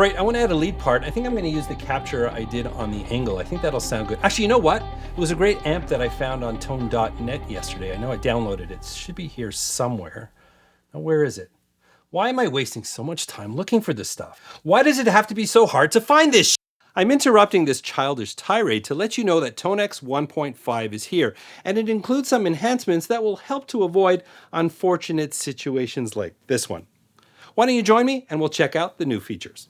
right, I want to add a lead part. I think I'm going to use the capture I did on the ENGL. I think that'll sound good. Actually, you know what? It was a great amp that I found on tone.net yesterday. I know I downloaded it. It should be here somewhere. Now, where is it? Why am I wasting so much time looking for this stuff? Why does it have to be so hard to find this shit? I'm interrupting this childish tirade to let you know that TONEX 1.5 is here, and it includes some enhancements that will help to avoid unfortunate situations like this one. Why don't you join me and we'll check out the new features.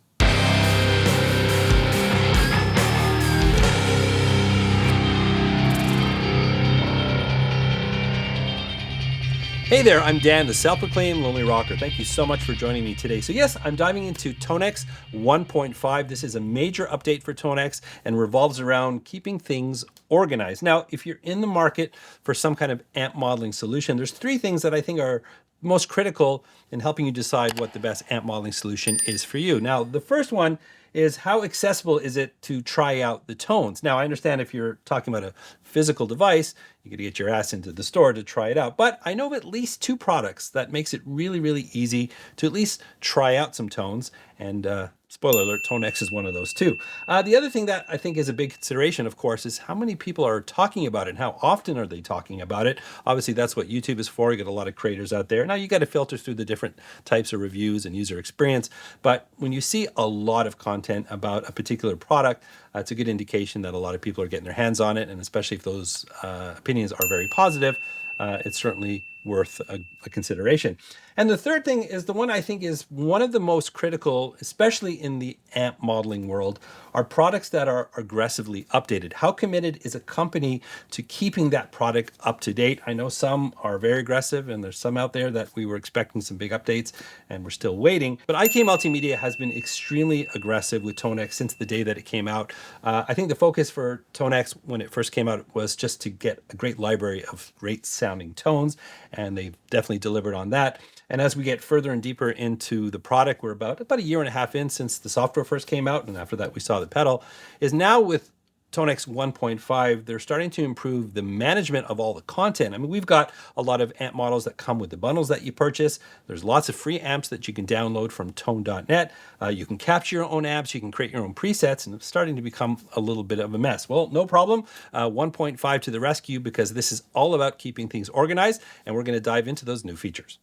Hey there, I'm Dan, the self-proclaimed Lonely Rocker. Thank you so much for joining me today. So yes, I'm diving into TONEX 1.5. This is a major update for TONEX and revolves around keeping things organized. Now, if you're in the market for some kind of amp modeling solution, there's three things that I think are most critical in helping you decide what the best amp modeling solution is for you. Now, the first one is how accessible is it to try out the tones? Now, I understand if you're talking about a physical device, you got to get your ass into the store to try it out. But I know of at least two products that makes it really, really easy to at least try out some tones. And spoiler alert, TONEX is one of those too. The other thing that I think is a big consideration, of course, is how many people are talking about it and how often are they talking about it? Obviously, that's what YouTube is for. You get a lot of creators out there. Now, you got to filter through the different types of reviews and user experience. But when you see a lot of content about a particular product, it's a good indication that a lot of people are getting their hands on it. And especially if those opinions are very positive, it's certainly worth a consideration. And the third thing is the one I think is one of the most critical, especially in the amp modeling world, are products that are aggressively updated. How committed is a company to keeping that product up to date? I know some are very aggressive, and there's some out there that we were expecting some big updates and we're still waiting. But IK Multimedia has been extremely aggressive with TONEX since the day that it came out. I think the focus for TONEX when it first came out was just to get a great library of great sounding tones, and they've definitely delivered on that. And as we get further and deeper into the product, we're about a year and a half in since the software first came out, and after that we saw the pedal, is now with TONEX 1.5, they're starting to improve the management of all the content. I mean, we've got a lot of amp models that come with the bundles that you purchase. There's lots of free amps that you can download from tone.net. You can capture your own amps, you can create your own presets, and it's starting to become a little bit of a mess. Well, no problem. 1.5 to the rescue, because this is all about keeping things organized, and we're going to dive into those new features.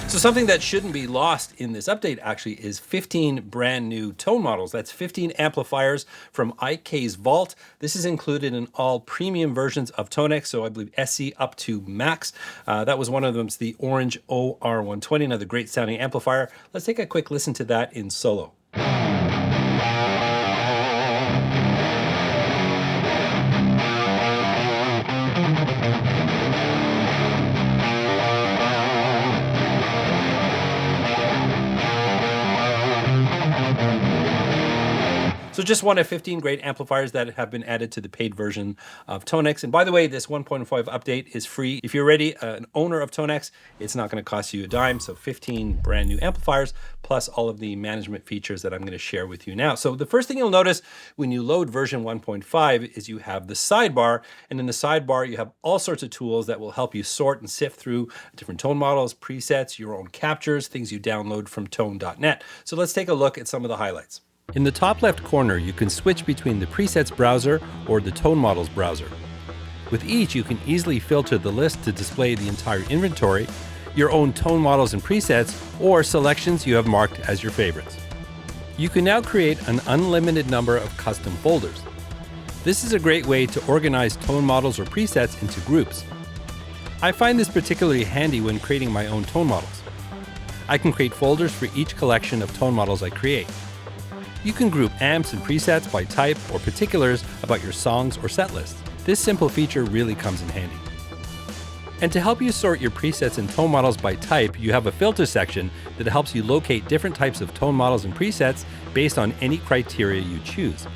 So something that shouldn't be lost in this update actually is 15 brand new tone models. That's 15 amplifiers from IK's Vault. This is included in all premium versions of TONEX, so I believe SE up to Max. That was one of them, it's the Orange OR120, another great sounding amplifier. Let's take a quick listen to that in solo. So just one of 15 great amplifiers that have been added to the paid version of TONEX. And by the way, this 1.5 update is free. If you're already an owner of TONEX, it's not going to cost you a dime. So 15 brand new amplifiers, plus all of the management features that I'm going to share with you now. So the first thing you'll notice when you load version 1.5 is you have the sidebar. And in the sidebar, you have all sorts of tools that will help you sort and sift through different tone models, presets, your own captures, things you download from tone.net. So let's take a look at some of the highlights. In the top left corner, you can switch between the presets browser or the tone models browser. With each, you can easily filter the list to display the entire inventory, your own tone models and presets, or selections you have marked as your favorites. You can now create an unlimited number of custom folders. This is a great way to organize tone models or presets into groups. I find this particularly handy when creating my own tone models. I can create folders for each collection of tone models I create. You can group amps and presets by type or particulars about your songs or set lists. This simple feature really comes in handy. And to help you sort your presets and tone models by type, you have a filter section that helps you locate different types of tone models and presets based on any criteria you choose.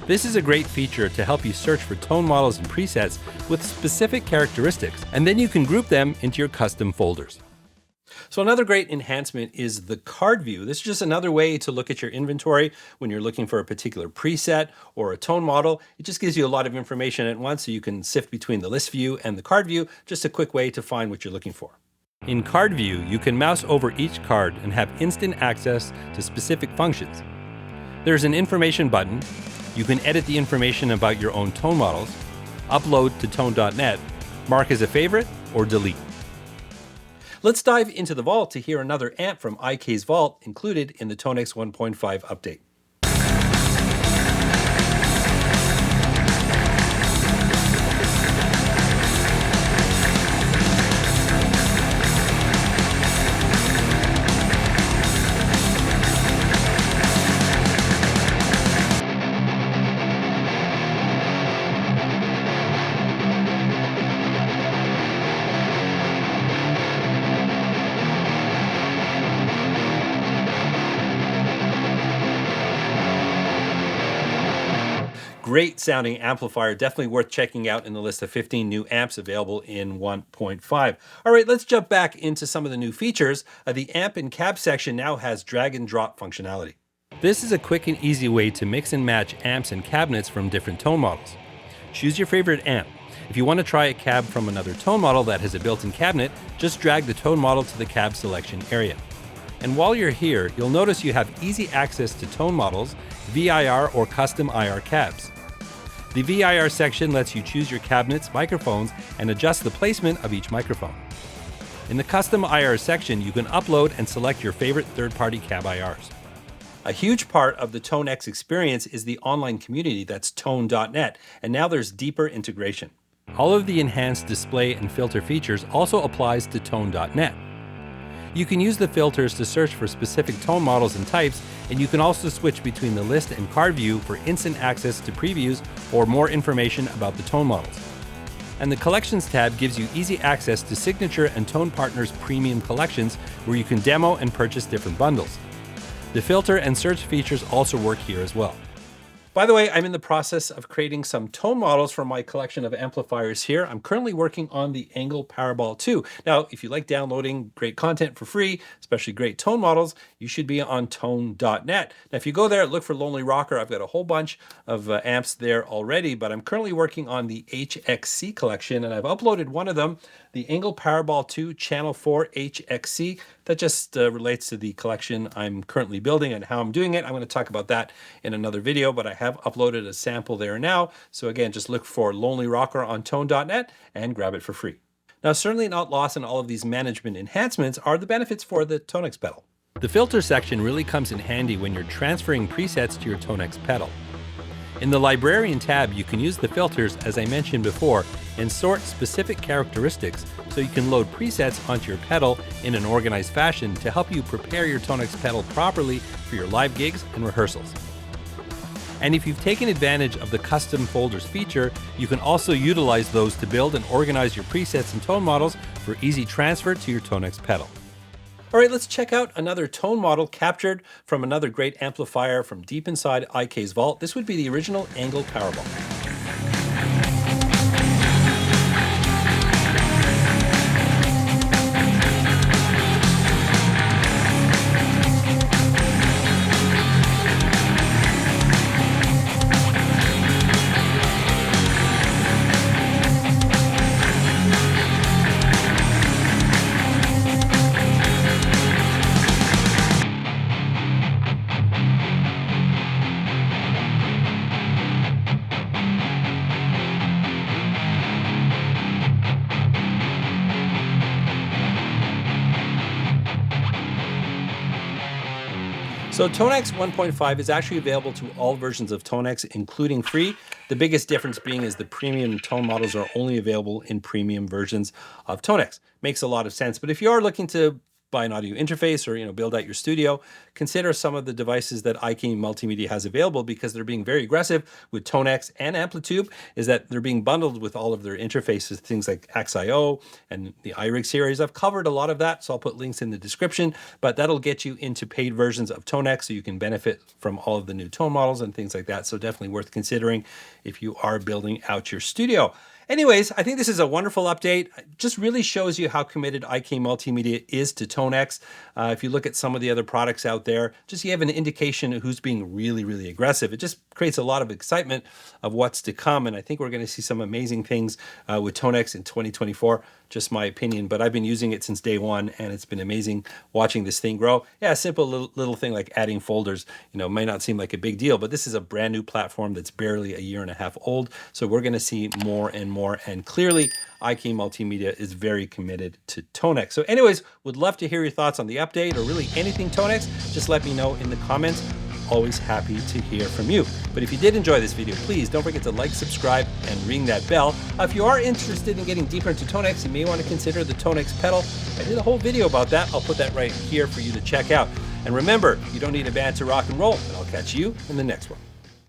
This is a great feature to help you search for tone models and presets with specific characteristics, and then you can group them into your custom folders. So another great enhancement is the card view. This is just another way to look at your inventory when you're looking for a particular preset or a tone model. It just gives you a lot of information at once, so you can sift between the list view and the card view. Just a quick way to find what you're looking for. In card view, you can mouse over each card and have instant access to specific functions. There's an information button. You can edit the information about your own tone models, upload to tone.net, mark as a favorite, or delete. Let's dive into the vault to hear another amp from IK's vault included in the TONEX 1.5 update. Great sounding amplifier, definitely worth checking out in the list of 15 new amps available in 1.5. All right, let's jump back into some of the new features. The amp and cab section now has drag and drop functionality. This is a quick and easy way to mix and match amps and cabinets from different tone models. Choose your favorite amp. If you want to try a cab from another tone model that has a built-in cabinet, just drag the tone model to the cab selection area. And while you're here, you'll notice you have easy access to tone models, VIR or custom IR cabs. The VIR section lets you choose your cabinets, microphones, and adjust the placement of each microphone. In the custom IR section, you can upload and select your favorite third-party cab IRs. A huge part of the TONEX experience is the online community that's tone.net, and now there's deeper integration. All of the enhanced display and filter features also applies to tone.net. You can use the filters to search for specific tone models and types, and you can also switch between the list and card view for instant access to previews or more information about the tone models. And the Collections tab gives you easy access to Signature and Tone Partners premium collections, where you can demo and purchase different bundles. The filter and search features also work here as well. By the way, I'm in the process of creating some tone models for my collection of amplifiers here. I'm currently working on the ENGL Powerball 2. Now, if you like downloading great content for free, especially great tone models, you should be on tone.net. Now, if you go there, look for Lonely Rocker. I've got a whole bunch of amps there already, but I'm currently working on the HXC collection, and I've uploaded one of them, the ENGL Powerball 2 Channel 4 HXC. That just relates to the collection I'm currently building and how I'm doing it. I'm going to talk about that in another video, but I have uploaded a sample there now. So again, just look for Lonely Rocker on tone.net and grab it for free. Now, certainly not lost in all of these management enhancements are the benefits for the TONEX pedal. The filter section really comes in handy when you're transferring presets to your TONEX pedal. In the Librarian tab, you can use the filters, as I mentioned before, and sort specific characteristics so you can load presets onto your pedal in an organized fashion to help you prepare your TONEX pedal properly for your live gigs and rehearsals. And if you've taken advantage of the custom folders feature, you can also utilize those to build and organize your presets and tone models for easy transfer to your TONEX pedal. All right, let's check out another tone model captured from another great amplifier from deep inside IK's vault. This would be the original ENGL Powerball. So TONEX 1.5 is actually available to all versions of TONEX, including free. The biggest difference being is the premium tone models are only available in premium versions of TONEX. Makes a lot of sense. But if you are looking to buy an audio interface or build out your studio, consider some of the devices that IK Multimedia has available, because they're being very aggressive with TONEX and Amplitube, is that they're being bundled with all of their interfaces, things like XIO and the iRig series. I've covered a lot of that, so I'll put links in the description, but that'll get you into paid versions of TONEX so you can benefit from all of the new tone models and things like that. So definitely worth considering if you are building out your studio. Anyways, I think this is a wonderful update. It just really shows you how committed IK Multimedia is to TONEX. If you look at some of the other products out there, just you have an indication of who's being really, really aggressive. It just creates a lot of excitement of what's to come, and I think we're going to see some amazing things with TONEX in 2024. Just my opinion, but I've been using it since day one, and it's been amazing watching this thing grow. Yeah, a simple little thing like adding folders, may not seem like a big deal, but this is a brand new platform that's barely a year and a half old. So we're going to see more and more, and clearly IK Multimedia is very committed to TONEX. So anyways, would love to hear your thoughts on the update or really anything TONEX. Just let me know in the comments. Always happy to hear from you. But if you did enjoy this video, please don't forget to like, subscribe, and ring that bell. If you are interested in getting deeper into TONEX, you may want to consider the TONEX pedal. I did a whole video about that. I'll put that right here for you to check out. And remember, you don't need a band to rock and roll, and I'll catch you in the next one.